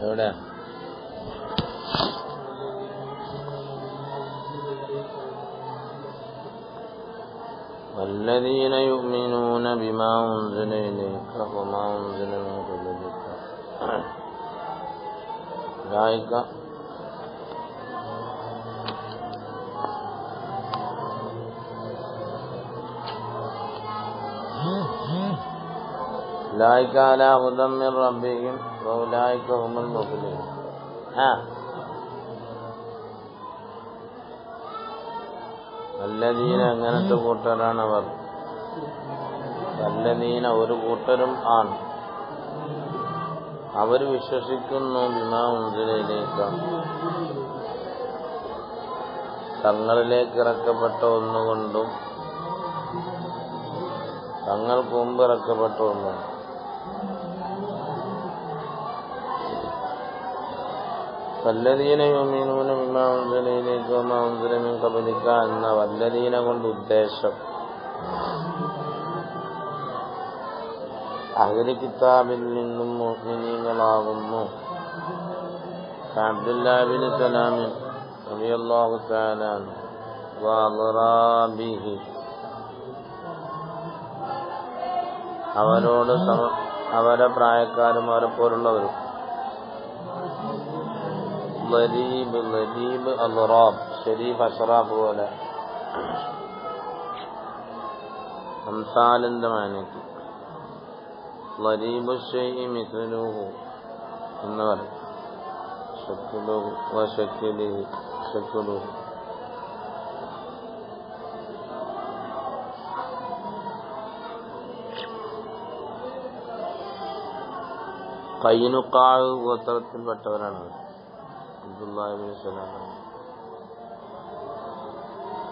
എവിടെ والذين يؤمنون بما أنزل إليك وما أنزل من قبلك أولئك على هدى من ربهم وأولئك هم المفلحون. വല്ലദീന അങ്ങനത്തെ കൂട്ടരാണവർ, വല്ലദീന ഒരു കൂട്ടരും ആണ്, അവർ വിശ്വസിക്കുന്നു ബിമാ ഉൻസില ഇലൈക തങ്ങളിലേക്ക് ഇറക്കപ്പെട്ട ഒന്നുകൊണ്ടും തങ്ങൾക്ക് മുമ്പ് ഇറക്കപ്പെട്ട ഒന്നും. വല്ലദീന യുമിനൂന ബിമാ ഉൻസില ഇലൈക വമാ ഉൻസില മിൻ ഖബ്ലിക എന്ന വല്ലദീന കൊണ്ട് ഉദ്ദേശം അഹ്ലി കിതാബിൽ നിന്നും മുഅ്മിനീങ്ങളാകുന്നു. അബ്ദുല്ലാഹ് ഇബ്നു സലാം റളിയല്ലാഹു തആല വഅളറാബിഹി അവരോട് അവരെ പ്രായക്കാരും അവരെ പോലുള്ളവരും. ലരീബ് അൽറാബ് ഷരീഫ് അഷ്റാബ് പോലെ അംസാലിന്റെ മാനയ്ക്ക് ലരീബു ഷൈഇ മിസ്ലുഹു എന്ന് പറയും. ശക്ലുഹു വശക്ലിഹി ശക്ലുഹു. ഖൈനുഖാഅ് ഗോത്രത്തിൽപ്പെട്ടവരാണ് അബ്ദുല്ലാഹ് ഇബ്നു സലാം.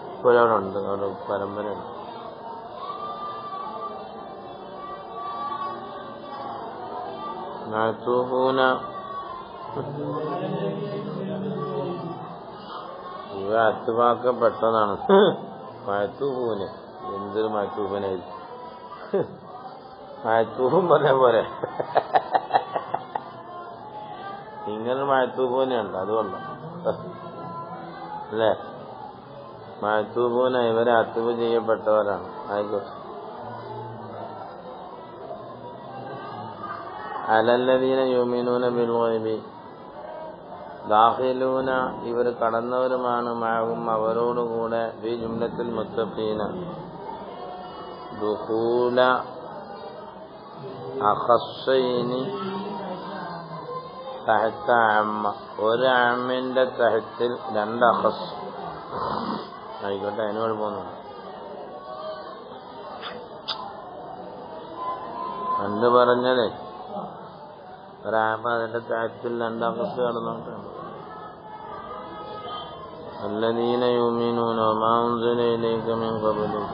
ഇപ്പോഴവിടെ ഉണ്ട്, അവിടെ പരമ്പരയുണ്ട്. മഅ്തൂഫൂന ഇവ അത്തുവാക്കപ്പെട്ടതാണ്. മഅ്തൂഫൂന് എന്തൊരു മഅ്തൂഫനായിരിക്കും. മഅ്തൂഫും പറഞ്ഞ പോലെ ഇങ്ങനെ മഅ്തൂഫൂനുണ്ട്, അതുകൊണ്ട് അല്ലേ മഅ്തൂഫൂന ഇവരെ അത്തുവ് ചെയ്യപ്പെട്ടവരാണ്. ആയിക്കോട്ടെ. അലല്ലദീന യുമിനൂന ബിൽ ഗൈബി ദാഖിലൂന ഇവർ കടന്നവരുമാണ്. മഅഹും അവരോടുകൂടെ ബി ജുംലത്തുൽ മുത്തഖീന ദുഖൂല അഖസ്സൈനി തഹത്ത അമ്മ ഒരു അമ്മിന്റെ തഹത്തിൽ രണ്ട് അഖസ്. ആയിക്കോട്ടെ, അതിന് കുഴപ്പമൊന്നുമില്ല. എന്ത് പറഞ്ഞതേ ഒരാമ അതിന്റെ തഹത്തിൽ രണ്ട് അഖസ് കടന്നോട്ടാണ്. الذين يؤمنون وما أنزل إليك من قبلك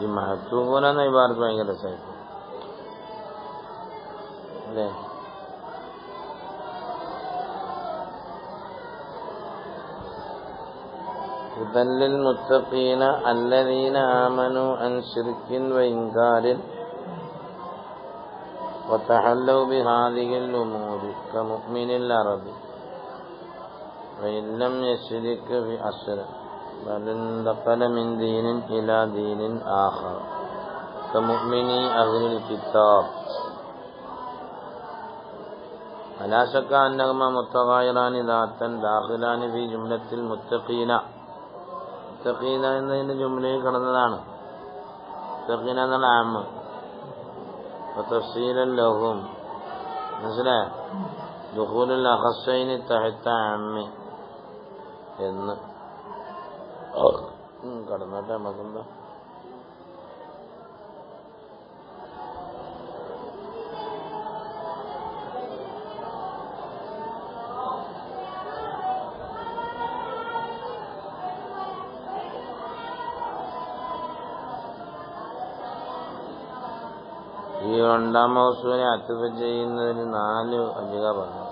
ഈ മഹത്തൂന എന്ന ഇബാറത്ത് ഭയങ്കര രസമായിരിക്കും അല്ലേ. ഹുദൽ മുത്തഖീന അല്ലദീന ആമനൂ അൻ ശിർകിൻ വഇൻകാരിൻ വതഹല്ലൗ ബിഹാദിഹിൽ ഉമൂരി കമുഅ്മിനിൽ അറബി വഇൻ ലം യശ്രിക് ഫി അസ്ര ബൽ ദഖല മിൻ ദീനിൻ ഇലാ ദീനിൻ ആഖർ കമുഅ്മിനി അഹ്ലിൽ കിതാബ് വലാ ശക്ക അന്നഹുമാ മുത്തഗായിറാനി ദാത്തൻ ദാഖിലാനി ഫി ജുംലത്തിൽ മുത്തഖീന. മുത്തഖീന എന്നതിന്റെ ജുംലയിൽ കടന്നതാണ്. മുത്തഖീന എന്നുള്ള ആമ തഫ്സീലൻ ലഹും മനസ്സിലായോ. ദുഖൂലുൽ അഖസ്സൈനി തഹത്ത അമ്മി എന്ന് കടന്നോട്ടെ. നമുക്കെന്താ ഈ രണ്ടാം മൗസൂനെ അത്തുബ ചെയ്യുന്നതിന് 4 വജഹ പറഞ്ഞു.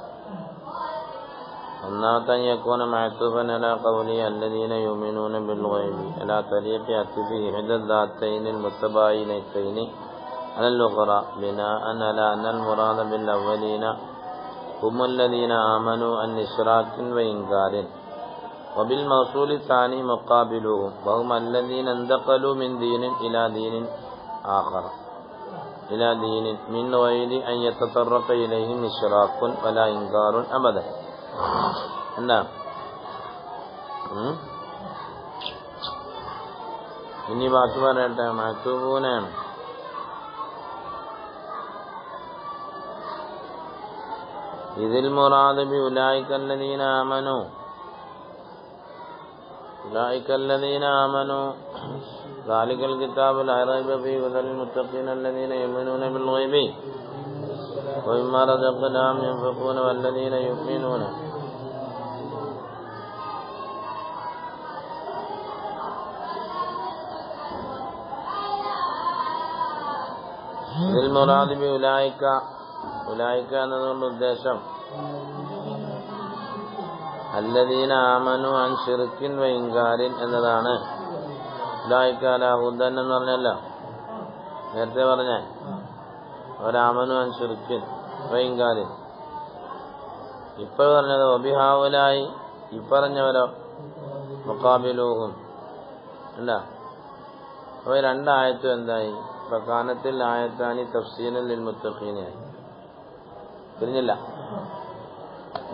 ഒന്നാമത്തെ യകൂന മഅ്തൂഫൻ അലാ ഖൗലി അല്ലദീന യുമിനൂന ബിൽ ഗൈബി അലാ തരീഖി അത്ബി ഇഹ്ദാത്തൈനിൽ മുത്തബായിനത്തൈനി അലൽ ഉഖറ ബിനാഅൻ അലാ അന്നൽ മുറാദ ബിൽ അവ്വലീന ഹുമുൽ ലദീന ആമനൂ അൻ ഇശ്റാകിൻ വ ഇൻകാരിൻ വബിൽ മൗസൂലി സാനി മുഖാബിലുഹും വഹും അല്ലദീന ഇന്തഖലൂ മിൻ ദീനിൻ ഇലാ ദീനിൻ ആഖറ ഇലാ ദീനിൻ മിൻ ഗൈരി അൻ യതതറഖ ഇലൈഹിം ഇശ്റാഖുൻ വലാ ഇൻകാറുൻ അബദൻ. എന്താ ഇനി വാക്ക് പറയട്ടെ. മഅ്തൂബൂനാണ്. ഇതിൽ മുറാദ് ബി ഉലൈകല്ലദീന ആമനൂ ദാലികൽ കിതാബുൽ ലാ റൈബ ഫീഹി ഹുദൽ ലിൽമുത്തഖീന അല്ലദീന യുമിനൂന ബിൽ ഗൈബി വമിമ്മാ റസഖ്നാഹും യുൻഫിഖൂന വല്ലദീന യുമിനൂന ഇതിൽ മുറാദ് ബി ഉലൈക എന്നതുകൊണ്ട് ഉദ്ദേശം അല്ലദീന ആമനു അൻ ശിർക്കിൻ വ ഇൻകാരിൻ എന്നതാണ്. ഉലൈക അലാ ഹുദൻ എന്ന് പറഞ്ഞല്ലോ, നേരത്തെ പറഞ്ഞ അവരാമനു അൻ ശിർക്കിൻ വ ഇൻകാരിൻ. ഇപ്പോൾ പറഞ്ഞത് വബിഹാവുലായി, ഇപ്പറഞ്ഞവരോ മുഖാബിലൂഹും അല്ല. അപ്പോൾ രണ്ടായത്തും എന്തായി? പ്രകാനത്തിൽ ആയത്താനി തഫ്സീലൻ ലിൽ മുത്തഖീനായി. തിരിഞ്ഞില്ല.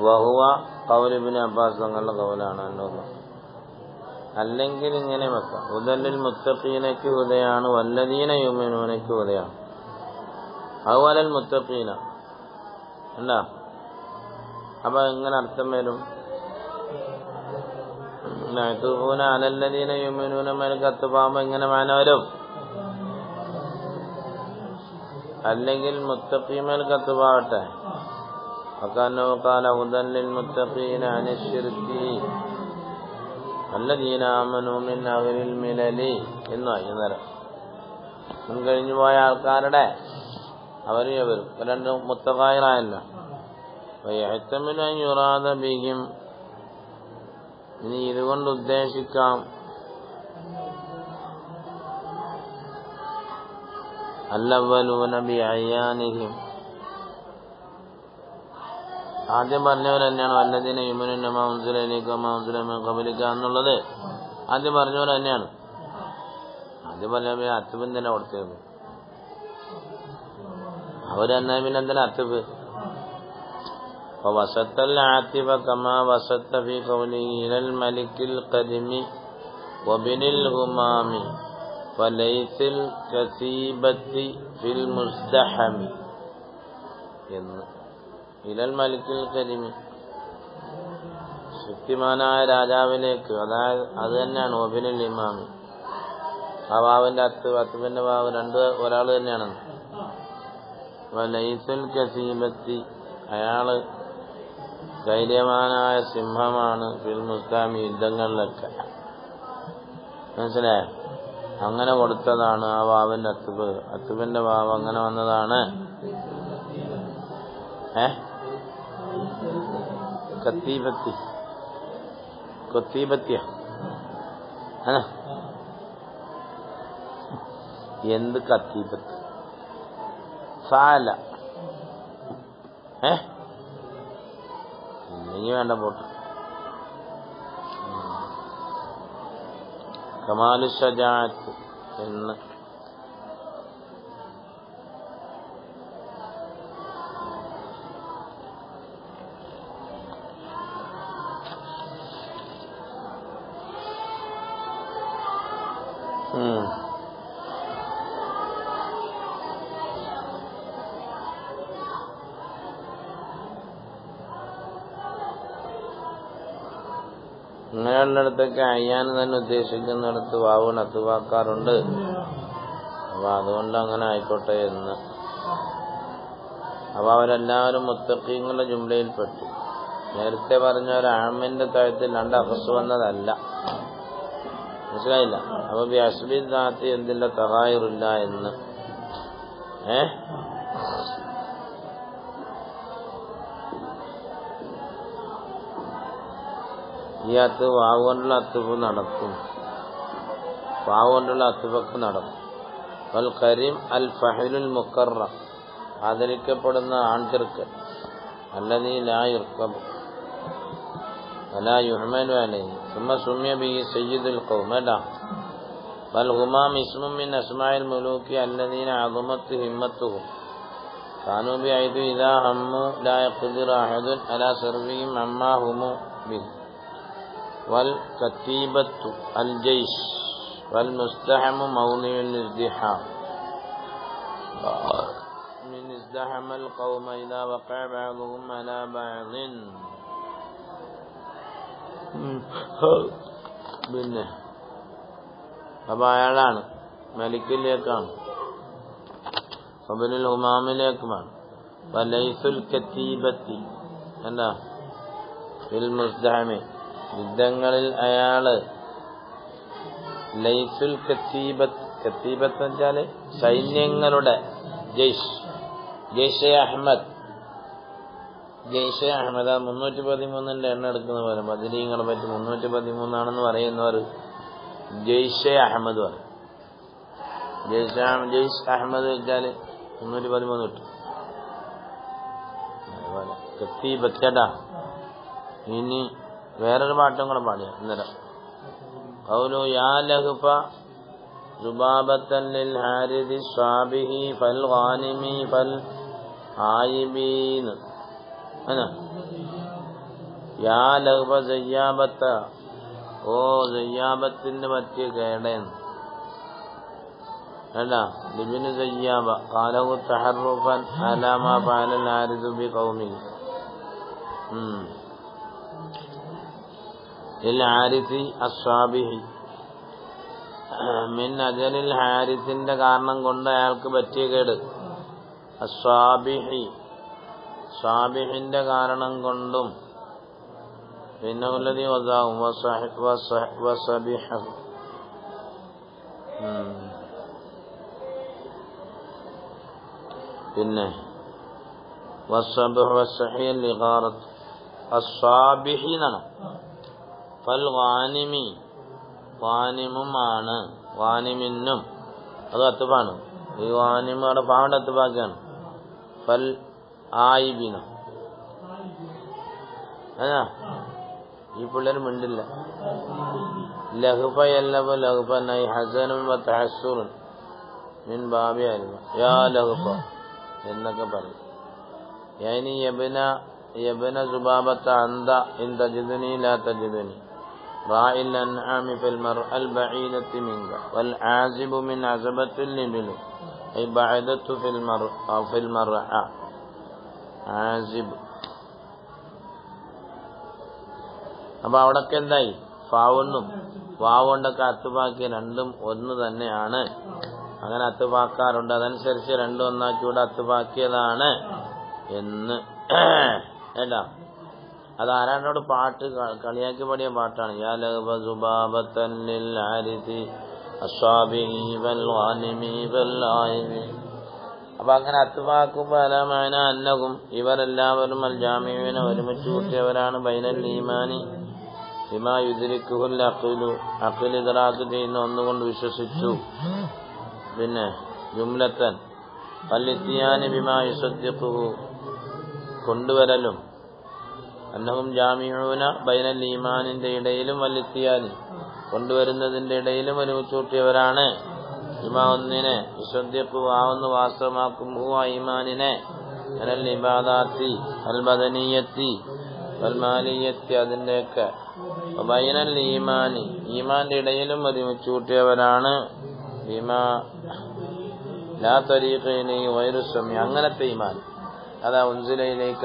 വഹുവ ഖൗലു ഇബ്നു അബ്ബാസ് തങ്ങളുടെ ഖൗലാണ് അന്നോദ. അല്ലെങ്കിൽ ഇങ്ങനെ വെക്കാം, ഹുദൽ മുത്തഖീനയ്ക്ക് ഹുദയാണ്, വല്ലദീന യുമിനൂനയ്ക്ക് ഹുദയാണ്. അവലൽ മുത്തഖീന അല്ല. അപ്പൊ എങ്ങനെ അർത്ഥം വരും? മഅ്തൂഫൂന അലല്ലദീന യുമിനൂന മേലേക്ക് അത്തുപാകുമ്പോ എങ്ങനെ മാന വരും? അല്ലെങ്കിൽ മുത്തഖീമേൽ കത്തുപാകട്ടെ. വകഅന്നഹു ഖാല ഹുദൽ ലിൽ മുത്തഖീന അനിശ്ശിർക്കി അല്ലദീന ആമനൂ മിൻ അഹ്ലിൽ മിലലി എന്നായി. അന്നേരം മുൻകഴിഞ്ഞു പോയ ആൾക്കാരുടെ അവരും ഇവരും രണ്ടും മുത്തഖായിറായല്ലോ. വയഹ്തമിലു അൻ യുറാദ ബിഹിം, ഇനി ഇതുകൊണ്ട് ഉദ്ദേശിക്കാം അല്ലവ്വലൂന ബിഅയാനിഹിം, ആദ്യം പറഞ്ഞവർ തന്നെയാണ് വല്ലദീന യുമിനൂന മാ ഉൻസില ഇലൈക വമാ ഉൻസില മിൻ ഖബ്ലിക എന്നുള്ളത് ആദ്യം പറഞ്ഞവർ തന്നെയാണ്. ആദ്യം പറഞ്ഞ അത്തുബിൻ തന്നെ കൊടുത്തിരുന്നു. അവരെന്നാ പിന്നെ എന്തിനാ അത്തുബ്? വസത്തൽ ആത്തിബ കമാ വസത്ത ഫീ ഖൗലിഹി ഇലൽ മലിക്കിൽ ഖദിമി വബിനിൽ ഹുമാമി വലൈസിൽ കസീബത്തി ഫിൽ മുസ്തഹമി എന്ന്. ഇലൽ മലിക്കിൽ കരിമി, ശക്തിമാനായ രാജാവിലേക്ക്, അതായത് അത് തന്നെയാണ് വബിനുൽ ഇമാമി. ആ വാവിന്റെ അത്തുബിന്റെ വാവ് രണ്ട് ഒരാൾ തന്നെയാണ്. വലൈസിൽ കസീബത്തി, അയാള് ധൈര്യവാനായ സിംഹമാണ്. ഫിൽ മുസ്തഹമി, യുദ്ധങ്ങളിലൊക്കെ. മനസ്സിലായോ? അങ്ങനെ കൊടുത്തതാണ് ആ വാവിന്റെ അത്തുബ്. അത്തുബിന്റെ വാവ് അങ്ങനെ വന്നതാണ്. കത്തീബത്തി, കൊത്തീബത്തിയ എന്ത് കത്തീബത്ത്? ഫാല ഇനി വേണ്ട പോട്ട്. കമാലു ശജാഅത്ത് എന്ന് ഇങ്ങനെയുള്ളിടത്തൊക്കെ അയ്യാൻ തന്നെ ഉദ്ദേശിക്കുന്നിടത്ത് വാവുകൾ അത്തുവാക്കാറുണ്ട്. അപ്പൊ അതുകൊണ്ട് അങ്ങനെ ആയിക്കോട്ടെ എന്ന്. അപ്പൊ അവരെല്ലാവരും മുത്തഖീങ്ങളുടെ ജുംലയിൽപ്പെട്ടു. നേരത്തെ പറഞ്ഞ ഒരു ആമിന്റെ താഴത്തിൽ രണ്ട് അഫസ് വന്നതല്ല. മനസ്സിലായില്ല? അപ്പൊ ബിഅസ്ബി ദാത്തി എന്തില്ല തഗായുറില്ല എന്ന്. ഈ അത്ത് വാവ് കൊണ്ടുള്ള അത്തുഫ് നടക്കും, വാവ് കൊണ്ടുള്ള അത്തുഫക്ക് നടക്കും. വൽ കരീം അൽ ഫഹിലുൽ മുക്കറം, ആദരിക്കപ്പെടുന്ന ആൺചെറുക്കൻ. അല്ലദീ ലാ യുർകബ് വലാ യുഹ്മലു അലൈഹി സുമ്മ സുമ്മിയ ബിഹി സയ്യിദുൽ ഖൗം. വൽ ഗുമാം ഇസ്മും മിൻ അസ്മാഇൽ മുലൂക്കി അല്ലദീന അദമത്ത് ഹിമ്മത്തുഹും കാനൂ ബിഅയ്ദി ഇദാ ഹമ്മു ലാ യഖ്ദിറു അഹദുൻ അലാ സർവിഹിം അമ്മാ ഹുമു ബിഹി. വൽ കതീബത്തു അൽ ജയ്ഷ് വൽ മുസ്തഹമു മൗദിഉൽ ഇസ്തിഹാം മിൻ ഇസ്തഹമൽ ഖൗമ ഇദാ വഖഅ ബഅദുഹും അലാ ബഅദിൻ. പിന്നെ അപ്പൊ അയാളാണ് മലിക്കിലേക്കാണ്, അബിനുൽ ഹുമാമിലേക്കുമാണ്. വലൈസുൽ കതീബത്തി എന്താ ഫിൽ മുസ്തഹമി, യുദ്ധങ്ങളിൽ അയാള് ലൈസുൽ കതീബത്ത്, കതീബത്ത് വെച്ചാല് സൈന്യങ്ങളുടെ ജയ്ഷെ അഹമ്മദ്, ജയ്ഷെ അഹമ്മദ്. 313 എണ്ണം എടുക്കുന്ന പോലെ ബദരീങ്ങളെ പറ്റി 313 പറയുന്നവർ ജയ്ഷെ അഹമ്മദ് പറയും. ജയ്ഷ് അഹമ്മദ് വെച്ചാല് 313 കിട്ടും. അതുപോലെ കത്തീബത്തടാ. ഇനി വേറൊരു പാട്ടും കൂടെ പാടിയ ഇന്നലെ. ഖൗലു യാ ലഹ്ഫ സുബാബത്തൻ ലിൽ ഹാരിദി സ്വാബിഹി ഫൽ ഗാനിമി ഫൽ ആയിബീൻ. യാ ലഹ്ഫ സയ്യാബത്ത, ഓ സയ്യാബത്തിന് പറ്റിയ കേടേന്ന്. ലിബിന് സയ്യാബ ഖാലഹു തഹറുഫൻ അലാ മാ ഫഅലൽ ഹാരിദു ബി ഖൗമിഹി. ലിൽ ഹാരിസി അസ്വാബിഹി, മിൻ അജലിൽ ഹാരിസിന്റെ കാരണം കൊണ്ട് അയാൾക്ക് പറ്റിയ കേട്. അസ്വാബിഹി, സ്വാബിഹിന്റെ കാരണം കൊണ്ടും. പിന്നെ ഉള്ളതി വസാഹും വസബിഹ. പിന്നെ വസബഹ വസഹിൽ ലിഗാറത്ത് അസ്വാബിഹി എന്നാണ്. ഫൽ ഗാനിമി, ഗാനിമുമാണ്, ഗാനിമിന്നും അത് അത്തുബാണ്. ഈ ഗാനിമ അവിടെ പാവന്റെ അത്തുബാക്കിയാണ്. ഫൽ ആയിബിന. അതാ ഈ പിള്ളേർ മിണ്ടില്ല. ലഹ്ഫ യല്ലബ ലഹ്ഫനൈ ഹസനും വ തഹസ്സുറുൻ മിൻ ബാബി അൽമ യാ ലഹ്ഫ എന്നൊക്കെ പറയും. യാനി യബ്ന സുബാബത്ത അന്ത ഇൻ തജിദുനി ലാ തജിദുനി റാഇൽ അൻആമി ഫിൽ മർഅൽ ബഈദത്തി മിൻക വൽ ആസിബു മിൻ അസബത്തിൽ ലിബിൽ ഐ ബഅദത്തു ഫിൽ മർഅ ആസിബ്. അപ്പൊ അവിടൊക്കെ എന്തായി? ഫാവൊന്നും വാവുകൊണ്ടൊക്കെ അത്തുപാക്കിയ രണ്ടും ഒന്ന് തന്നെയാണ്. അങ്ങനെ അത്തുപാക്കാറുണ്ട്. അതനുസരിച്ച് രണ്ടും ഒന്നാക്കിയൂടെ അത്തുപാക്കിയതാണ് എന്ന് ഏട്ടാ. അത് ആരാണ്ടോട് പാട്ട് കളിയാക്കി പാടിയ പാട്ടാണ്. യാ ലഹ്ഫ സുബാബത്തൻ ലിൽ ഹാരിസി അസ്വാബിഹി വൽ ഗാനിമി വൽ ആയിബി. അപ്പൊ അങ്ങനെ അത്തുപാക്കുമ്പോ അലമാന അന്നകും, ഇവരെല്ലാവരും അൽ ജാമിഈന ഒരുമിച്ച് കൂട്ടിയവരാണ്. ബൈനൽ ഈമാനി ബിമാ യുദ്രിക്കുഹുൽ അഖ്ലു, അഖ്ൽ ഇദ്റാഖ് ചെയ്യുന്ന ഒന്നുകൊണ്ട് വിശ്വസിച്ചു. പിന്നെ ജുംലത്തൻ വൽ ഇത്യാനി ബിമാ യുസദ്ദിഖുഹു, കൊണ്ടുവരലും. അന്നഹും ജാമിഊന ബൈനൽ ഈമാനിന്റെ ഇടയിലും വൽ ഇത്യാനി കൊണ്ടുവരുന്നതിന്റെ ഇടയിലും ഒരുമിച്ച് കൂട്ടിയവരാണ്. ബിമാ ഒന്നിനെ യുസദ്ദിഖു ആവുന്ന വാസ്തവമാക്കുമ്പോ ആ ഈമാനിനെ അൽ ഇബാദാത്തി അൽ ബദനിയത്തി വൽ മാലിയത്തി, അതിന്റെയൊക്കെ ബൈനൽ ഈമാനി ഈമാന്റെ ഇടയിലും ഒരുമിച്ച് കൂട്ടിയവരാണ്. ബിമാ ലാ തരീഖൈനി ഗൈറു സമി, അങ്ങനത്തെ ഈമാൻ. അതാ ഉൻസിലയിലേക്ക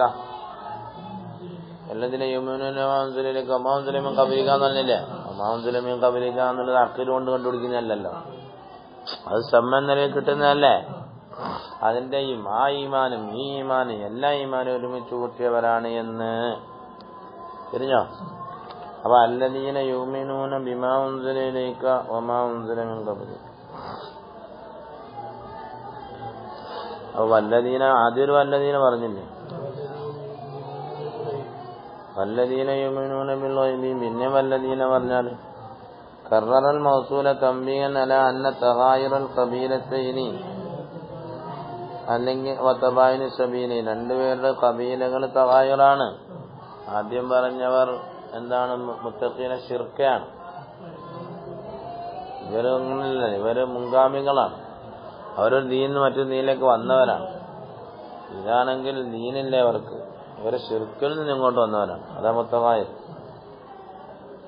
എല്ലാത്തിനും യുമിനൂന ഉൻസിലയിലേക്ക് ഒമാഉൻസിലമിൻ ഖബലിക എന്നല്ലേ. ഒമാഉൻസിലമിൻ ഖബലിക എന്നുള്ളത് അഖിൽ കൊണ്ട് കണ്ടുപിടിക്കുന്നതല്ലല്ലോ, അത് സമ്മൻ നിലയിൽ കിട്ടുന്നതല്ലേ. അതിന്റെയും ആ ഈമാനും ഈ ഈമാനും എല്ലാ ഈമാനും ഒരുമിച്ച് കൂട്ടിയവരാണ് എന്ന് തിരിഞ്ഞോ. അപ്പൊ അല്ലദീന യുമിനൂന ബിമാ ഉൻസില ഇലൈക വമാ ഉൻസില മിൻ ഖബലിക. അപ്പൊ വല്ലദീന ആദ്യം വല്ലദീന പറഞ്ഞില്ലേ. വല്ലദീന യുമിനൂന ബിൽ ഗൈബി പിന്നെ വല്ലദീന പറഞ്ഞാൽ കററൽ മൗസൂല തംബീഹൻ അലാ അന്ന തഗായുറൽ ഖബീലത്തൈനി അല്ലെങ്കിൽ വതബായിനി സബീനി രണ്ടുപേരുടെ കബീലകൾ തഗായുറാണ്. ആദ്യം പറഞ്ഞവർ എന്താണ്? മുത്തഖീന ശിർക്കാണ്. ഇവരൊന്നുമില്ല, ഇവര് മുൻഗാമികളാണ്. അവരൊരു ദീനിൽ മറ്റൊരു ദീനിലേക്ക് വന്നവരാണ്. ഇതാണെങ്കിൽ ദീനില്ല അവർക്ക്, ഇവരെ ശിർക്കിൽ നിന്ന് ഇങ്ങോട്ട് വന്നവരാണ്. അതാ മുത്തഗായിർ.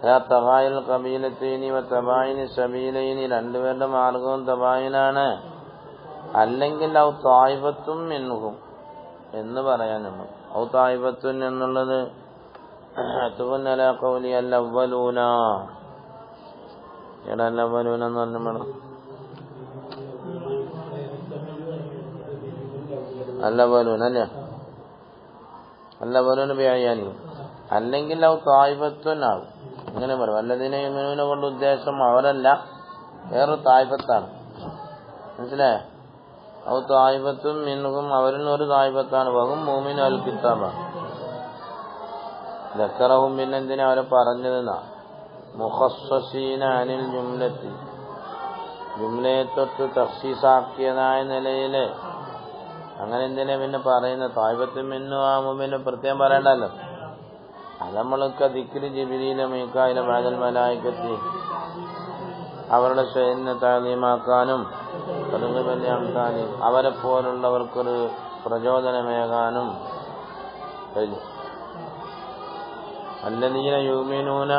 അതാ തഗായുൽ ഖബീലത്തൈനി വതബായിനി സബീലൈനി രണ്ടുപേരുടെ മാർഗവും തബായിനാണ്. അല്ലെങ്കിൽ ഔ തായിഫത്തും മിൻഹും എന്ന് പറയാൻ നമ്മൾ. ഔ തായിഫത്തുൻ എന്നുള്ളത് അത്ബുൻ അലാ ഖൗലി അൽ-അവ്വലൂന. ഏടാ അൽ-അവ്വലൂന എന്ന് പറഞ്ഞു? അൽ-അവ്വലൂന അല്ലേ? അൽ-അവ്വലൂന ബിഅയാനി. അല്ലെങ്കിൽ ഔ തായിഫത്തുൻ ആവും. ഇങ്ങനെ പറയും. വല്ലദീന യുമിനൂന കൊണ്ട് ഉദ്ദേശം അവരല്ല, വേറൊരു തായിഫത്താണ്. മനസ്സിലായോ? ഔ തായിഫത്തും മിൻഹും അവരിൽ ഒരു തായിഫത്താണ്. വഹും മുഅ്മിനു അൽ കിതാബാണ്. ദക്കറഹും പിന്നെ എന്തിനാ അവരെ പറഞ്ഞതെന്നാ? മുഖസ്സസീന അനിൽ ജുംലത്തി ജുംലയെ തൊട്ട് തഖ്സീസാക്കിയതായ നിലയിൽ. അങ്ങനെ എന്തിനാ പിന്നെ പറയുന്ന? തായിഫത്തും മിന്നു ആ മുഅ്മിനെ പ്രത്യേകം പറയണ്ടല്ലോ. അത് നമ്മൾക്ക് ദിക്രി ജിബ്രീല മീകായില ബഅദൽ മലായികത്തി അവരുടെ ഷൈനെ തഅലീമാക്കാനും അവരെ പോലുള്ളവർക്കൊരു പ്രചോദനമേകാനും കഴിഞ്ഞു. അല്ലദീന യുമിനൂന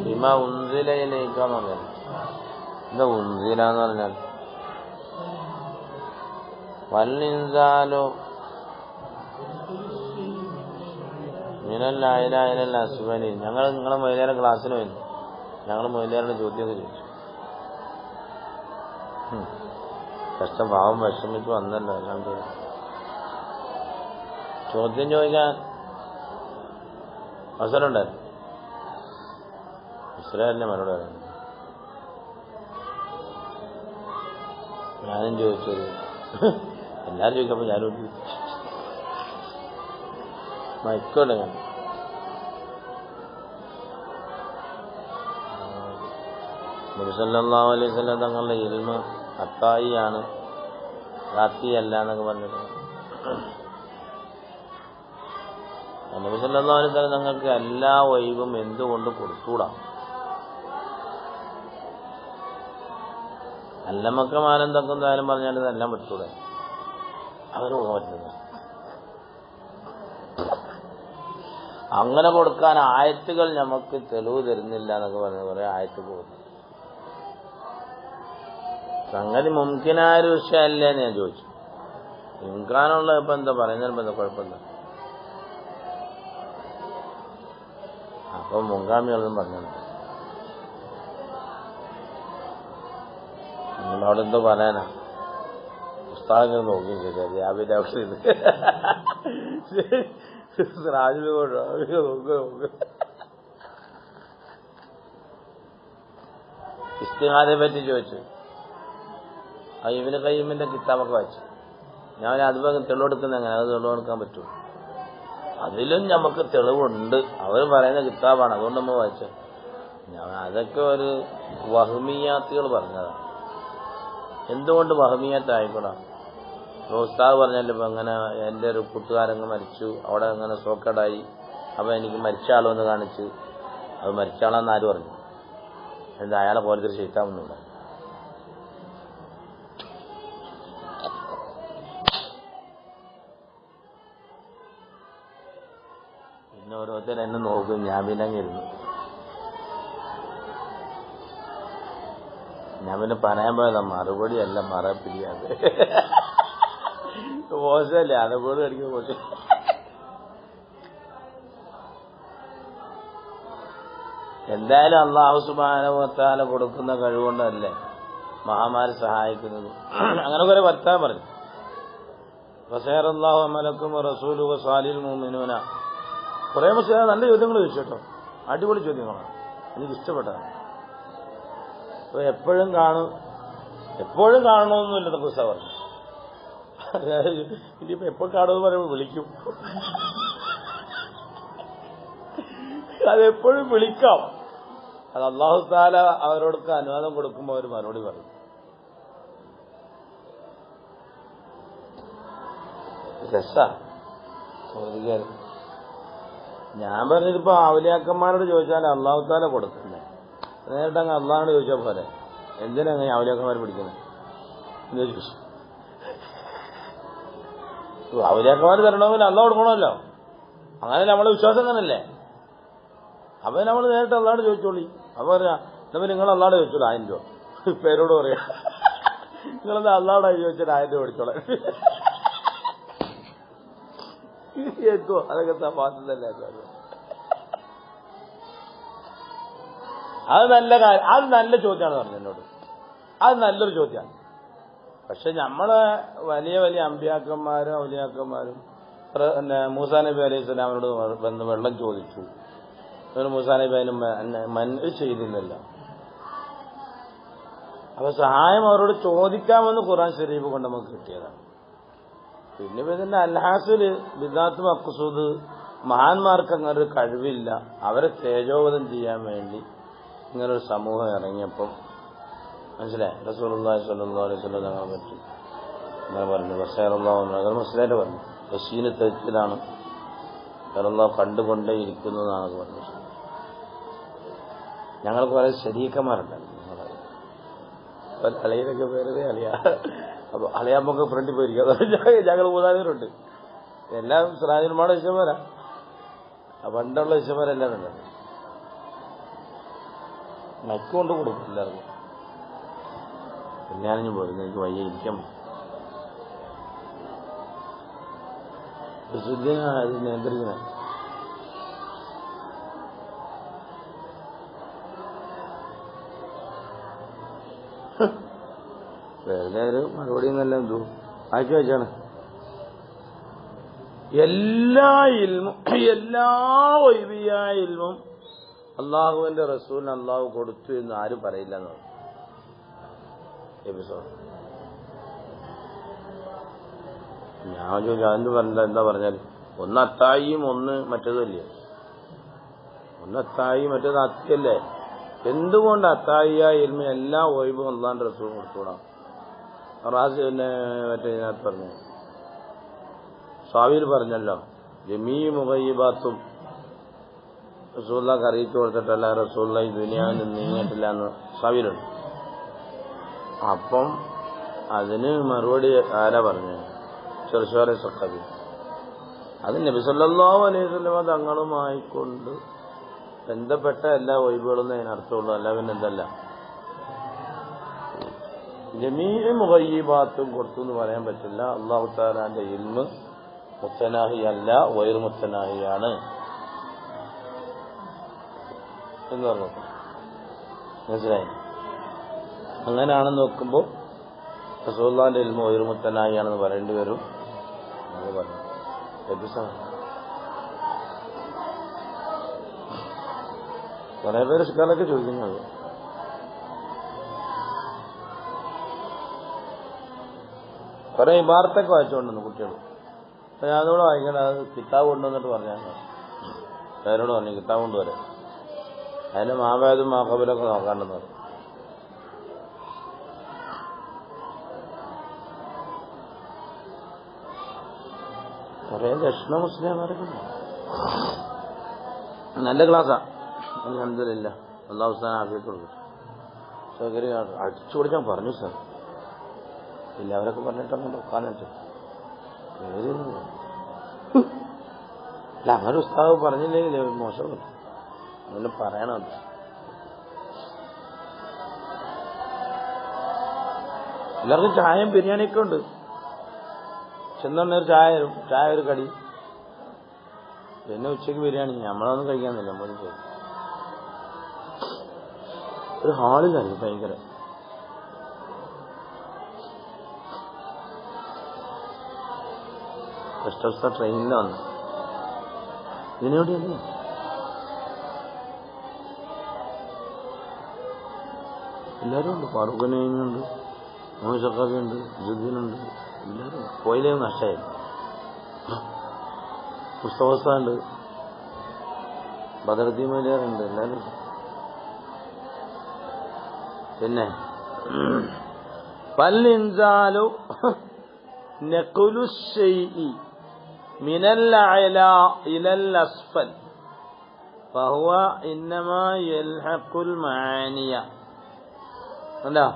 ബിമാ ഉൻസില ഇലൈക എന്ന് പറഞ്ഞാൽ എന്താ ഉൻസില എന്ന് പറഞ്ഞാൽ? വല്ലിൻസാലു മിനൽ അഅ്ലാ ഇലൽ അസ്ഫലി. ഞങ്ങൾ നിങ്ങളെ മൊയ്ലാരുടെ ക്ലാസ്സിന് വരുന്നു. ഞങ്ങൾ മൊയ്ലാരുടെ ചോദ്യമൊക്കെ ചോദിച്ചു. കഷ്ടഭാവം വിഷമിച്ച് വന്നല്ലോ. എല്ലാം ചോദ്യം ചോദിക്കാൻ അവസരം ഉണ്ടായിരുന്നു. ഇസ്രായേലിന്റെ മറുപടി പറയുന്നു. ഞാനും ചോദിച്ചത് എല്ലാവരും ചോദിക്കപ്പോൾ ഞാനും മൈക്കോട്ടെ. ഞാൻ നബി സല്ലല്ലാഹു അലൈഹി വസല്ലം തങ്ങളുടെ ഇൽമ് അത്തായിയാണ്, റാത്തിയല്ല എന്നൊക്കെ പറഞ്ഞിട്ട് നബി സല്ലല്ലാഹു അലൈഹി വസല്ലം തങ്ങൾക്ക് എല്ലാ ഒഴിവും എന്തുകൊണ്ട് കൊടുത്തൂടാ? അല്ലമക്കമാരെന്തൊക്കെ എന്തായാലും പറഞ്ഞാൽ ഇതെല്ലാം വിട്ടൂടെ? അവര് പറ്റുന്നത് അങ്ങനെ കൊടുക്കാൻ ആയത്തുകൾ നമുക്ക് തെളിവ് തരുന്നില്ല എന്നൊക്കെ പറഞ്ഞ് കുറെ ആയത്ത് പോകുന്നു. സംഗതി മുംകിനായ ഒരു വിഷയമല്ലേ എന്ന് ഞാൻ ചോദിച്ചു. ഇൻകാനുള്ള ഇപ്പം എന്താ പറയുന്നതിന് എന്താ കുഴപ്പമില്ല. അപ്പം മുൻഗാമികളൊന്നും പറഞ്ഞു നിങ്ങളവിടെ എന്തോ പറയാനാ? പുസ്തകങ്ങൾ നോക്കുകയും ചെയ്തത് രാവിലെ രാജു നോക്കുക. ഇസ്തിഹാദയെ പറ്റി ചോദിച്ചു. ഇവന് കയ്യുമ്മിന്റെ കിതാബൊക്കെ വായിച്ചു. ഞാൻ അതുപോലെ തെളിവെടുക്കുന്ന എങ്ങനെ? അത് തെളിവെടുക്കാൻ പറ്റുമോ? അതിലും നമുക്ക് തെളിവുണ്ട്. അവർ പറയുന്ന കിതാബാണ്, അതുകൊണ്ട് നമ്മൾ വായിച്ചത്. അതൊക്കെ ഒരു വഹ്മിയാത്തുകൾ പറഞ്ഞതാണ്. എന്തുകൊണ്ട് വഹ്മിയാത്തായിക്കൂടാ? ഉസ്താദ് പറഞ്ഞല്ലോ, ഇപ്പം അങ്ങനെ എൻ്റെ ഒരു കൂട്ടുകാരങ്ങ് മരിച്ചു, അവിടെ അങ്ങനെ സോക്കേടായി, അപ്പം എനിക്ക് മരിച്ച ആളെന്ന് കാണിച്ച്, അത് മരിച്ച ആളെന്ന് ആര് പറഞ്ഞു? എന്താ അയാളെ പോലത്തെ ഒരു ശൈത്താനൊന്നുമില്ല. പിന്നെ ഓരോരുത്തർ എന്നെ നോക്കും, ഞാൻ പിന്നെ ഇരുന്നു. ഞാൻ പിന്നെ പറയാൻ പോയതാ, മറുപടി അല്ല മറപ്പിടിയാതെ മോശമല്ലേ? അതേപോലെ അടിക്കുന്ന മോശം. എന്തായാലും അല്ലാഹു സുബ്ഹാനഹു വ തആല കൊടുക്കുന്ന കഴിവുകൊണ്ടല്ലേ മഹാമാരി സഹായിക്കുന്നത്. അങ്ങനെ കുറെ വർത്താൻ പറഞ്ഞു. വസയറല്ലാഹു അമലക്കും റസൂലുഹു വസാലിൽ മുഅ്മിനൂന. കുറേ മുസ്ലിം നല്ല ചോദ്യങ്ങൾ ചോദിച്ചു കേട്ടോ, അടിപൊളി ചോദ്യങ്ങളാണ്, എനിക്ക് ഇഷ്ടപ്പെട്ടതാണ്. അപ്പോൾ എപ്പോഴും കാണണമെന്നില്ല പുസ്തകം പറഞ്ഞു. ഇനിയിപ്പോൾ എപ്പോൾ കാണുമെന്ന് പറയുമ്പോൾ വിളിക്കും. അതെപ്പോഴും വിളിക്കാം. അത് അല്ലാഹു തആല അവരോടൊക്കെ അനുവാദം കൊടുക്കുമ്പോൾ അവർ മറുപടി പറയും. രസാ ഞാൻ പറഞ്ഞതിപ്പോ ഔലിയാക്കന്മാരോട് ചോദിച്ചാൽ അല്ലാഹു തആല കൊടുക്കുന്നേ. നേരിട്ട് അങ്ങ് അള്ളാഹിനോട് ചോദിച്ചാൽ പോലെ എന്തിനാ അങ്ങനെ ഔലിയാക്കന്മാർ പിടിക്കുന്നത്? ഔലിയാക്കന്മാർ തരണമെങ്കിൽ അള്ളാഹ് കൊടുക്കണമല്ലോ. അങ്ങനെ നമ്മളെ വിശ്വാസം അങ്ങനല്ലേ. അപ്പൊ നമ്മൾ നേരിട്ട് അള്ളാഹോട് ചോദിച്ചോളി. അപ്പൊ പറയാ നമ്മൾ നിങ്ങൾ അള്ളാഹോട് ചോദിച്ചോളൂ 1000 രൂപ. പേരോട് പറയാ നിങ്ങളെന്താ അള്ളാഹോടായി ചോദിച്ചാൽ 1000 രൂപ മേടിച്ചോളാം. എന്തോ അതൊക്കെ തമാശല്ലേ. അത് നല്ല കാര്യം, അത് നല്ല ചോദ്യമാണ് പറഞ്ഞു എന്നോട്. അത് നല്ലൊരു ചോദ്യമാണ്. പക്ഷെ നമ്മളെ വലിയ വലിയ അമ്പിയാക്കന്മാരും ഔലിയാക്കന്മാരും മൂസാ നബി അലൈഹി സ്വലാമിനോട് വന്ന് വെള്ളം ചോദിച്ചു. മൂസാ നബി അതിന് മൻഅ് ചെയ്തില്ലല്ലോ. അപ്പൊ സഹായം അവരോട് ചോദിക്കാമെന്ന് ഖുർആൻ ശരീഫ് കൊണ്ട് നമുക്ക് കിട്ടിയതാണ്. പിന്നെ ഇതിന്റെ അൽഹാസില് ബിദാത്ത് മഖ്സൂദ് മഹാന്മാർക്ക് അങ്ങനെ ഒരു കഴിവില്ല. അവരെ തേജോവധം ചെയ്യാൻ വേണ്ടി ഇങ്ങനൊരു സമൂഹം ഇറങ്ങിയപ്പം മനസ്സിലായി. റസൂലുള്ളാഹി സ്വല്ലല്ലാഹു അലൈഹി വസല്ലം തങ്ങളെ പറ്റി അങ്ങനെ പറഞ്ഞു. ബഷീറുല്ലാഹ് മുസ്ലിമായിട്ട് പറഞ്ഞു ബഷീന് തെറ്റിലാണ് അല്ലാഹു കണ്ടുകൊണ്ടേ ഇരിക്കുന്നതാണ് പറഞ്ഞത്. ഞങ്ങൾക്ക് വളരെ ശരീക്കന്മാരുണ്ടായിരുന്നു. അളിയനൊക്കെ പേരതേ അളിയ. അപ്പൊ അളിയാമ്പൊക്കെ ഫ്രണ്ടിൽ പോയിരിക്കും. ഞങ്ങൾ 3 പേരുണ്ട്. എല്ലാം സിറാജുൽമാടെ വിഷയമാരാ. പണ്ടുള്ള വിഷയമാരെല്ലാം ഉണ്ട്. മൈക്കൊണ്ട് കൊടുക്കും എല്ലാവർക്കും. കല്യാണം പോയിരുന്നു. എനിക്ക് വയ്യ ഇരിക്കാൻ ശുദ്ധിനാണ് നിയന്ത്രിക്കുന്ന. വെറുതെ ഒരു മറുപടി എന്നല്ല എന്തോ ആക്കി വെച്ചാണ്. എല്ലാ ഇൽമും എല്ലാ വൈബിയായ ഇൽമും അള്ളാഹുവിന്റെ റസൂലിന് അള്ളാഹു കൊടുത്തു എന്ന് ആരും പറയില്ല എന്ന് എപ്പിസോഡ്. ഞാൻ ചോദിച്ചു അതെന്ത് പറഞ്ഞ എന്താ പറഞ്ഞാൽ ഒന്ന് അത്തായിയും ഒന്ന് മറ്റേതല്ലേ. ഒന്ന് അത്തായി മറ്റേത് അത്തിയല്ലേ. എന്തുകൊണ്ട് അത്തായിയ ഇൽമ എല്ലാ വൈബും അള്ളാഹിന്റെ റസൂൽ കൊടുത്തുകൂടാ? റാസ് പിന്നെ മറ്റേ ഇതിനകത്ത് പറഞ്ഞു സ്വാവിയിൽ പറഞ്ഞല്ലോ ജമീ മുഗയ്യിബാത്തും റസൂലുള്ളാഹിക്ക് അറിയിച്ചു കൊടുത്തിട്ടല്ല റസൂലുള്ളാഹി ദുനിയാവിൽ നീങ്ങിയിട്ടില്ല എന്ന് സ്വാവിയിലുണ്ട്. അപ്പം അതിന് മറുപടി ആരാ പറഞ്ഞു? ചെറുശോല സഖാബി. അത് നബി സല്ലല്ലാഹു അലൈഹി വസല്ലം തങ്ങളുമായിക്കൊണ്ട് ബന്ധപ്പെട്ട എല്ലാ വൈബുകളൊന്നും അതിനർത്ഥമുള്ളൂ. അല്ല പിന്നെ എന്തല്ല ജമീ മുഗയ്യിബാത്തും കൊടുത്തു എന്ന് പറയാൻ പറ്റില്ല. അല്ലാഹു തആലാന്റെ ഇൽമ് മുത്തനാഹി അല്ല, വൈർ മുത്തനാഹിയാണ് എന്ന് പറഞ്ഞു. മനസ്സിലായി? അങ്ങനെയാണെന്ന് നോക്കുമ്പോൾ റസൂലുള്ളാഹിന്റെ ഇൽമു വൈർ മുത്തനാഹിയാണെന്ന് പറയേണ്ടി വരും. അത് പറഞ്ഞു കുറെ പേര് ശിക്കാരൊക്കെ ചോദിക്കുന്നത്. കുറെ ഇബാറത്തൊക്കെ വായിച്ചുകൊണ്ടുവന്നു കുട്ടികൾ. അപ്പൊ ഞാനോട് വായിക്കണം. അത് കിതാബ് കൊണ്ടുവന്നിട്ട് പറഞ്ഞാൽ പേരോട് പറഞ്ഞു കിതാബ് കൊണ്ടുവരാം. അതിന്റെ മാവേദും മാക്കബിലൊക്കെ നോക്കാണ്ടെന്ന് പറഞ്ഞു. കുറെ ദക്ഷിണ മുസ്ലിംമാരൊക്കെ നല്ല ക്ലാസ്സാ. അൽഹംദുലില്ലാ. അല്ലാഹു സുബ്ഹാനഹു ആഫിയത്ത് കൊടുക്കും. സൗകര്യം അടിച്ചു കൊടുക്കാൻ പറഞ്ഞു സാർ. ഇല്ല അവരൊക്കെ പറഞ്ഞിട്ടൊന്നും നോക്കാനിട്ട് പേരില്ല. അല്ല അങ്ങനെ ഉസ്താദ് പറഞ്ഞില്ലെങ്കിൽ മോശമല്ല. അങ്ങനെ പറയണം. എല്ലാവർക്കും ചായയും ബിരിയാണിയൊക്കെ ഉണ്ട്. ചെന്നൊരു ചായ ഒരു കടി. പിന്നെ ഉച്ചയ്ക്ക് ബിരിയാണി. നമ്മളൊന്നും കഴിക്കാന്നില്ല. നമ്മൾ ഒരു ഹാളിലായിരുന്നു ഭയങ്കര. Guest house ട്രെയിനിലാണ്. ഇതിനെവിടെയല്ലേ എല്ലാവരും ഉണ്ട്. ഫാറൂഖിനുണ്ട്, മുഹമ്മദ് സഖാഫിയുണ്ട്, ജുദ്ദീനുണ്ട്, എല്ലാവരും പോയില്ലേ നഷ്ടമായി. മുസ്തഫ ഉണ്ട്. ബദറുദ്ദീൻ മുസ്ലിയാറുണ്ട് എല്ലാവരും. പിന്നെ ഫൽഇൻസാലു നഖ്ലു ശൈഇ മിനൽ അഅലാ ഇലൽ അസ്ഫൽ ഫഹുവ ഇന്നമാ യൽഹഖുൽ മആനിയ അല്ലാ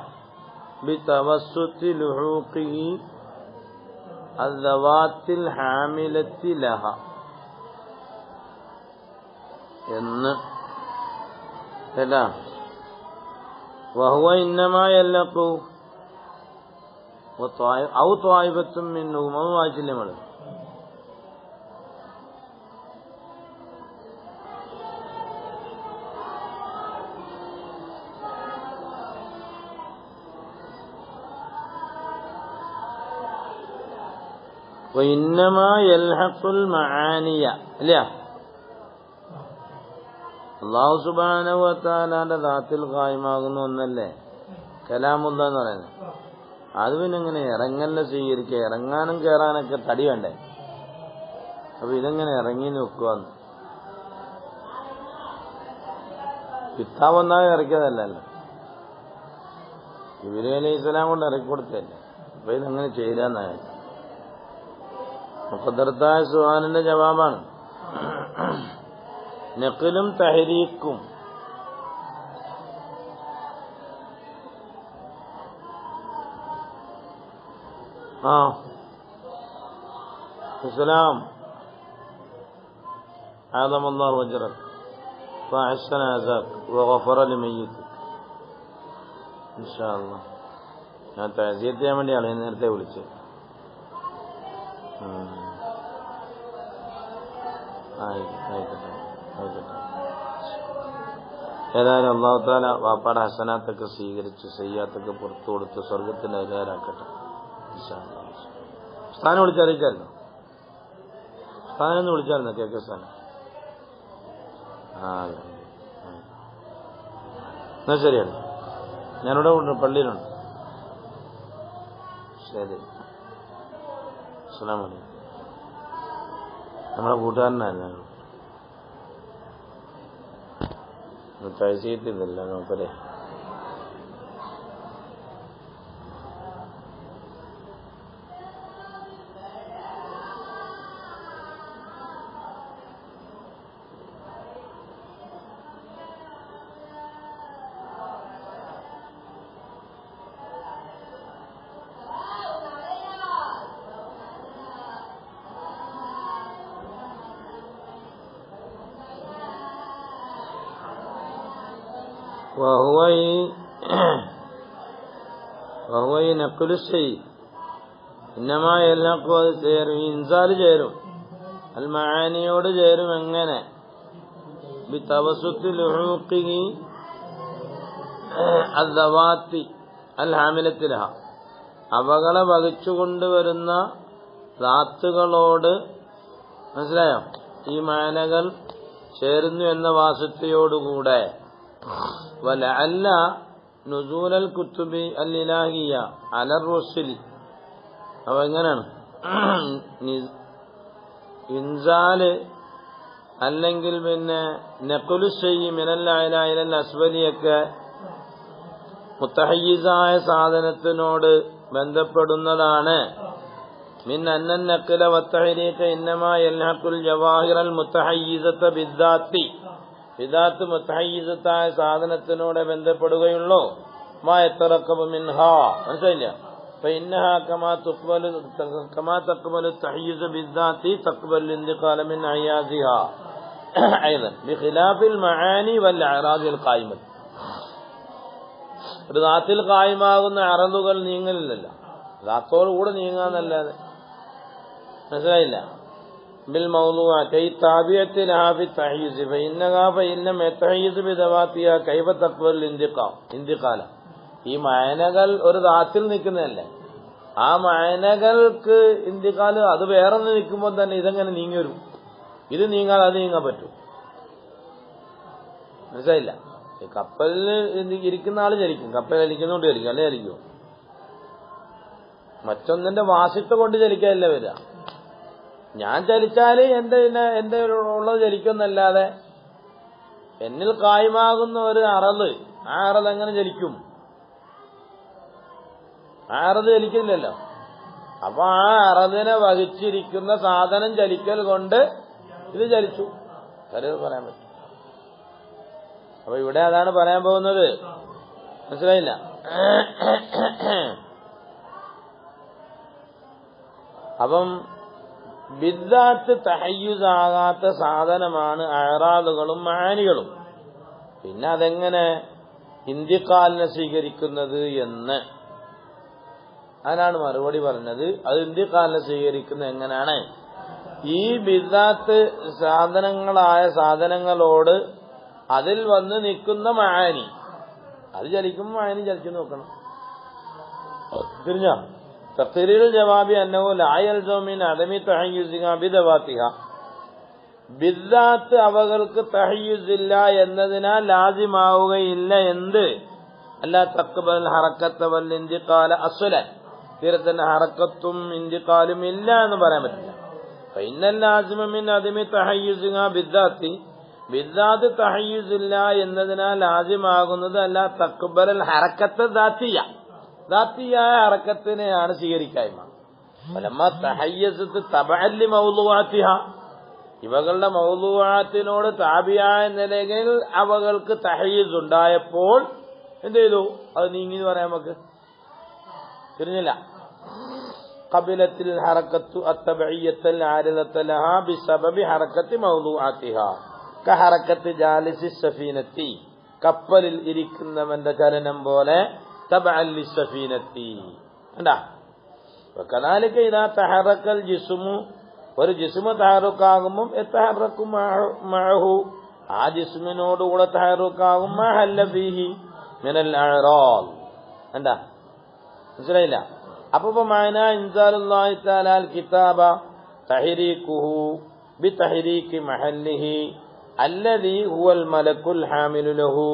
ബിതവസ്സുതി ലുഹൂഖിഹി അദ്ദവാത്തിൽ ഹാമിലത്തി ലഹ എന്ന് കേട്ടാ. വഹുവ ഇന്നമാ യൽഹഖു ഔ ത്വായിബത്തും മിൻഹും അത് വായിച്ചില്ലേ നമ്മള്. وإنما يلحق المعاني ഇല്ല. അല്ലാഹു സുബ്ഹാനഹു വ തആലയുടെ ദാത്തിൽ ഖായിമാകുന്ന ഒന്നല്ലേ കലാമുല്ലാ എന്ന് പറയുന്നത്. അത് പിന്നെ ഇങ്ങനെ ഇറങ്ങല്ല സ്വീകരിക്കുക, ഇറങ്ങാനും കയറാനൊക്കെ തടി വേണ്ടേ. അപ്പൊ ഇതെങ്ങനെ ഇറങ്ങി നോക്കുവാന്ന് കിതാബ് ഒന്നാകെ ഇറക്കിയതല്ലല്ലോ, ഇബ്രാഹിം അലൈഹി സ്വലാം കൊണ്ട് ഇറക്കിക്കൊടുത്തല്ലേ. അപ്പൊ ഇതെങ്ങനെ ചെയ്യില്ലാന്നായ മുഖദ്ദറത്തായ സുഹാനിന്റെ ജവാബാണ്. നഖലും തഹരീക്കും السلام عظم الله وجرك فأحسن عزاك وغفر لميتك إن شاء الله. ഞാൻ തഅസിയത്ത് ചെയ്യാൻ വേണ്ടിയാണ് നേരത്തെ വിളിച്ചത്. ആയിക്കോട്ടെ. ഏതായാലും അല്ലാഹു തആല വാപ്പാടെ ഹസനാത്തൊക്കെ സ്വീകരിച്ച് സയ്യാത്തൊക്കെ പുറത്തു കൊടുത്ത് സ്വർഗത്തിന്റെ അധികാരാക്കട്ടെ. സ്ഥാനം വിളിച്ചറിയിച്ചായിരുന്നോ? സ്ഥാനം വിളിച്ചായിരുന്നോ? കേക്ക് സ്ഥാനം. എന്നാ ശരിയാണ്, ഞാനിവിടെ പള്ളിയിലുണ്ട്. ശരി, അസ്സലാമു അലൈക്കും. നമ്മളെ കൂട്ടുകാരനായിരുന്നു, തഅസീയത്തില്ല നോക്കല്ലേ. വഹുവ നഖ്ലു ശൈഇ ഇന്നമാ യൽഹഖു അത് ചേരും, ഇൻസാൽ ചേരും, അൽ മആനിയോട് ചേരും. എങ്ങനെ? ബിതവസ്സുത്തി ലുഹൂഖിഹി അദ്ദവാത്തി അൽ ഹാമിലത്തി ലഹ അവകളെ വഹിച്ചുകൊണ്ടുവരുന്ന ദാത്തുകളോട്, മനസ്സിലായോ, ഈ മാനകൾ ചേരുന്നു എന്ന വാസത്വയോടുകൂടെ. വലഅല്ല നുസൂലൽ കുത്തുബി അൽ ഇലാഹിയ അലർ റുസുൽ. അപ്പൊ എങ്ങനെയാണ് ഇൻസാല് അല്ലെങ്കിൽ പിന്നെ നഖ്ലു ശൈഇ മിനൽ അഅലാ ഇലൽ അസ്ഫലിയൊക്കെ മുത്തഹയ്യിസായ സാധനത്തിനോട് ബന്ധപ്പെടുന്നതാണ്. മിൻ അന്നൻ നഖ്ല വത്തഹരീഖ ഇന്നമാ യൽഹഖുൽ ജവാഹിറൽ മുത്തഹയ്യിസത ബിദ്ദാത്തി. ബിദ്ദാത്ത് മുത്തഹയ്യിസത്തായ സാധനത്തിനോട് ബന്ധപ്പെടുകയുള്ളൂ. മാ യതറക്കബു മിൻഹാ, മനസ്സിലായില്ല. فإنها كما تقبل التحيز بالذات تقبل الانتقال من أعيادها أيضا بخلاف المعاني والأعراض القائمة. ഒരു ദാത്തിൽ ഖായിമാകുന്ന അറളുകൾ നീങ്ങലില്ലല്ലോ, ദാത്തോട് കൂടെ നീങ്ങാന്നല്ലാതെ, മനസ്സിലായില്ല. ബിൽ മൗദൂഅ കൈ താബിയത്തി ലഹാ ഫി തഹയ്യിസ് ഫഇന്നഹാ ഫഇന്നം യതഹയ്യിസ് ബിദവാതിഹാ കൈഫ തഖ്ബൽ ഇന്തിഖാല. ഈ മഅനകൾ ഒരു ദാത്തിൽ നിൽക്കുന്നതല്ലേ, ആ മഅനകൾക്ക് ഇന്തിഖാല് അത് വേറൊന്ന് നിൽക്കുമ്പോൾ തന്നെ ഇതെങ്ങനെ നീങ്ങി വരും? ഇത് നീങ്ങാതെ അത് നീങ്ങാൻ പറ്റും, മനസ്സിലായില്ല. കപ്പലിൽ ഇരിക്കുന്ന ആള് ചലിക്കും, കപ്പൽ ചലിക്കുന്നോണ്ട് ചലിക്കും, അല്ലേ ചലിക്കും. മറ്റൊന്നിന്റെ വാസിത്വ കൊണ്ട് ചലിക്കാനല്ല വരിക. ഞാൻ ചലിച്ചാല് എന്റെ ഉള്ളത് ചലിക്കുമെന്നല്ലാതെ എന്നിൽ കായ്മാകുന്ന ഒരു അറള്, ആ അറള് എങ്ങനെ ചലിക്കും? ആ അറള് ചലിക്കില്ലല്ലോ. അപ്പൊ ആ അറളിനെ വഹിച്ചിരിക്കുന്ന സാധനം ചലിക്കൽ കൊണ്ട് ഇത് ചലിച്ചു. കാര്യം പറയാൻ പറ്റും. അപ്പൊ ഇവിടെ അതാണ് പറയാൻ പോകുന്നത്. മനസ്സിലായില്ല? അപ്പം ബിദ്ദാത്ത് തഹയ്യുസാകാത്ത സാധനമാണ് അഅറാദുകളും മആനികളും. പിന്നെ അതെങ്ങനെ ഇന്തിഖാലിനെ സ്വീകരിക്കുന്നത് എന്ന് അതിനാണ് മറുപടി പറഞ്ഞത്. അത് ഇന്തിഖാലിനെ സ്വീകരിക്കുന്നത് എങ്ങനെയാണ്? ഈ ബിദ്ദാത്ത് സാധനങ്ങളായ സാധനങ്ങളോട് അതിൽ വന്ന് നിൽക്കുന്ന മആനി, അത് ചലിക്കുമ്പോൾ മആനി ചലിച്ചു നോക്കണം. തിരിഞ്ഞോ? തഖ്രീർ ജവാബി അന്നഹു ലാ യൽസമു മിൻ അദമി തഹയ്യുസിഹാ ബിദവാതിഹാ. ബിദ്ദാത്ത് അവകൾക്ക് തഹയ്യുസില്ല എന്നതിനാൽ ലാസിമാവുകയില്ല. എന്ത്? അല്ലാ തഖ്ബൽ ഹറക്കത്ത വൽ ഇന്തിഖാല അസ്ലൻ. തീരത്തന്നെ ഹറക്കത്തും ഇന്തിഖാലും ഇല്ല എന്ന് പറയാൻ പറ്റില്ല. ഫഇന്നൽ ലാസിമ മിൻ അദമി തഹയ്യുസിഹാ ബിദ്ദാത്തി. ബിദ്ദാത്ത് തഹയ്യുസില്ല എന്നതിനാൽ ലാസിമാകുന്നത് അല്ലാ തഖ്ബൽ ഹറക്കത്ത് ദാത്തിയ. ദാത്തിയായ ഹറക്കത്തിനെയാണ് സ്വീകരിക്കായ്മ. ഫലമ്മ തഹയ്യസത്ത് തബഅൻ ലി മൗളൂഅത്തിഹ. ഇവകളുടെ മൗളൂഅത്തിനോട് താബിയായ നിലയിൽ അവകൾക്ക് തഹയ്യുസ് ഉണ്ടായപ്പോൾ എന്ത് ചെയ്തു? അത് നീങ്ങി എന്ന് പറയാൻ നമുക്ക് തിരിഞ്ഞില്ല. ഖബിലത്തിൽ ഹറക്കത്തു അത്തബഇയ്യത്തൽ ആരിദത്ത ലഹാ ബിസബബി ഹറക്കത്തി മൗളൂഅത്തിഹ കഹറക്കത്ത് ജാലിസി സഫീനത്തി. കപ്പലിൽ ഇരിക്കുന്നവന്റെ ചലനം പോലെ തബഅൻ ലിസ്സഫീനത്തി. കണ്ടാ? വകദാലിക ഇദാ തഹറക്കൽ ജിസ്മു. ഒരു ജിസ്മു തഹറുക്കാകുമ്പോൾ യതഹറക്കു മഅഹു. ആ ജിസ്മിനോടുകൂടെ തഹറുക്കാകും മാ ഹല്ല ഫീഹി മിനൽ അഅറാദ്. കണ്ടാ? മനസ്സിലായില്ല? അപ്പൊ മഅന ഇൻസാലുല്ലാഹി തആല അൽ കിതാബ തഹരീകുഹു ബിതഹരീകി മഹല്ലിഹി അല്ലദീ ഹുവൽ മലക്കുൽ ഹാമിലു ലഹു.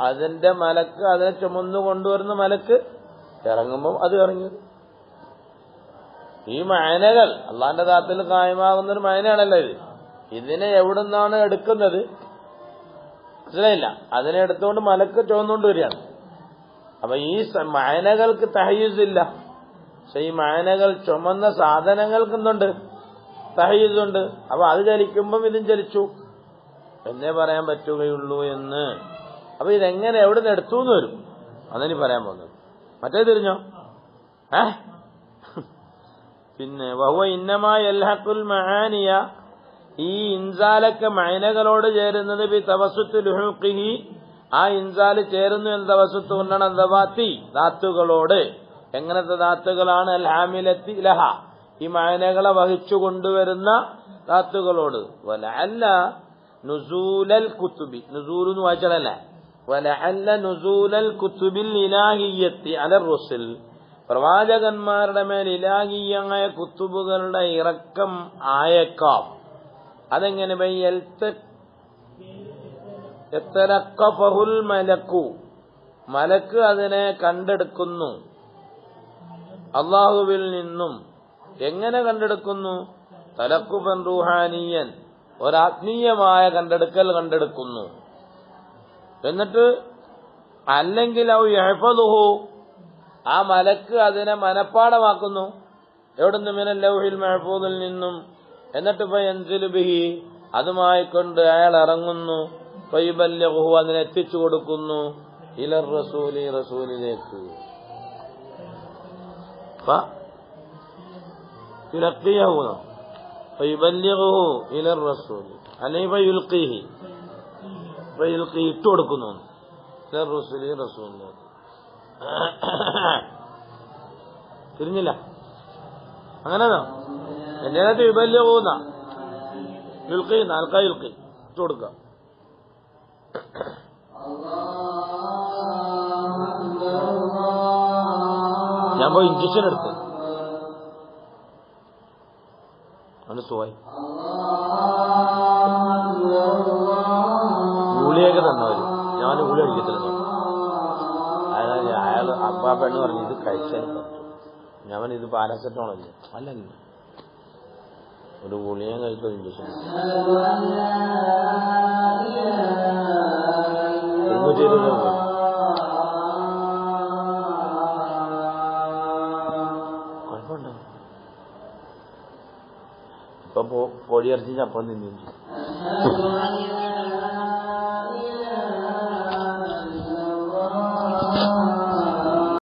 അതിന്റെ മലക്ക്, അതിനെ ചുമന്നു കൊണ്ടുവരുന്ന മലക്ക് ഇറങ്ങുമ്പോൾ അത് ഇറങ്ങി. ഈ മഅനകൾ അള്ളാന്റെ ദാത്തിൽ കായമാകുന്ന ഒരു മഅനയാണല്ലോ ഇത്. ഇതിനെ എവിടുന്നാണ് എടുക്കുന്നത്? മനസ്സിലായില്ല? അതിനെ എടുത്തുകൊണ്ട് മലക്ക് ചുമന്നുകൊണ്ട് വരികയാണ്. അപ്പൊ ഈ മഅനകൾക്ക് തഹയ്യുസ് ഇല്ല. പക്ഷെ ഈ മഅനകൾ ചുമന്ന സാധനങ്ങൾക്ക് എന്തുണ്ട്? തഹയ്യുസ് ഉണ്ട്. അപ്പൊ അത് ചലിക്കുമ്പം ഇതും ചലിച്ചു എന്നേ പറയാൻ പറ്റുകയുള്ളൂ എന്ന്. അപ്പൊ ഇതെങ്ങനെ എവിടുന്ന് എടുത്തു എന്ന് വരും. അതിന് പറയാൻ പോകുന്നത്. മറ്റേ തിരിഞ്ഞോ? പിന്നെ വഹുവ ഇന്നമാ യൽഹഖുൽ മആനിയ. ഈ ഇൻസാലൊക്കെ മഅനകളോട് ചേരുന്നത് ബി തവസ്സുത്ത് ലുഹൂഖിഹി. ആ ഇൻസാൽ ചേരുന്നു എന്ന് തവസ്സുത്ത് കൊണ്ടാണ് ദവാത്തി ദാത്തുകളോട്. എങ്ങനത്തെ ദാത്തുകളാണ്? അൽ ഹാമിലത്തി ലഹ. ഈ മഅനകളെ വഹിച്ചു കൊണ്ടുവരുന്ന ദാത്തുകളോട്. വലഅല്ല നുസൂലൽ കുതുബി. നുസൂൽ എന്ന് വായിച്ചാലല്ല. വലഅല്ല നുസൂലൽ കുതുബിൽ ഇലാഹിയ്യത്തി അലർ റുസുൽ. പ്രവാചകന്മാരുടെ മേൽ ഇലാഹിയായ കുത്തുബുകളുടെ ഇറക്കം ആയേക്കാം. അതെങ്ങനെ? യത്തലഖഫഹുൽ മലക്കു. മലക്ക് അതിനെ കണ്ടെടുക്കുന്നു അല്ലാഹുവിൽ നിന്നും. എങ്ങനെ കണ്ടെടുക്കുന്നു? തലഖുഫൻ റൂഹാനിയൻ. ഒരാത്മീയമായ കണ്ടെടുക്കുന്നു. എന്നിട്ട് അല്ലെങ്കിൽ ഔ യഹ്ഫദുഹു. ആ മലക്ക് അതിനെ മനപ്പാടമാക്കുന്നു. എവിടുന്ന്? മിനൽ ലൗഹിൽ മഹ്ഫൂദിൽ നിന്നും. എന്നിട്ട് ഫയൻസിലു ബിഹി. അതുമായി കൊണ്ട് അയാൾ ഇറങ്ങുന്നു. ഫയുബല്ലിഗുഹു. അതിനെ എത്തിച്ചു കൊടുക്കുന്നു. ഇലർ റസൂലി. റസൂലിലേക്ക്. ഫയുലഖിയഹു. ഫയുബല്ലിഗുഹു ഇലർ റസൂലി. അല്ലെങ്കിൽ ഫയുൽഖിഹി. ഫയുൽഖി ഇട്ടു കൊടുക്കുന്നു. ഇലർ റസൂലി. റസൂലിലേക്ക്. തിരിഞ്ഞില്ല? അങ്ങനെയാണോ? എന്റെ വിബല്യ പോകുന്ന യുൽക്കി നാൽക്കായി യുൽക്കി ഇട്ട് കൊടുക്കുക. ഞാൻ പോയി ഇഞ്ചക്ഷൻ എടുത്തു. അവന് സുഖമായി. ഗുളിയൊക്കെ തന്നവര്. ഞാൻ ഗുളി കഴിക്കത്തില്ല. അയാൾ അപ്പാപ്പന്ന് പറഞ്ഞു ഇത് കഴിച്ചാൽ പറ്റും. ഞാൻ ഇത് പാരസെറ്റമോളല്ലേ? അല്ലല്ല, ഒരു ഗുളിയും കഴിക്കും ഇഞ്ചക്ഷൻ കുഴപ്പമുണ്ടോ? ഇപ്പൊ പൊടിയറച്ചി ചപ്പം തിന്നു.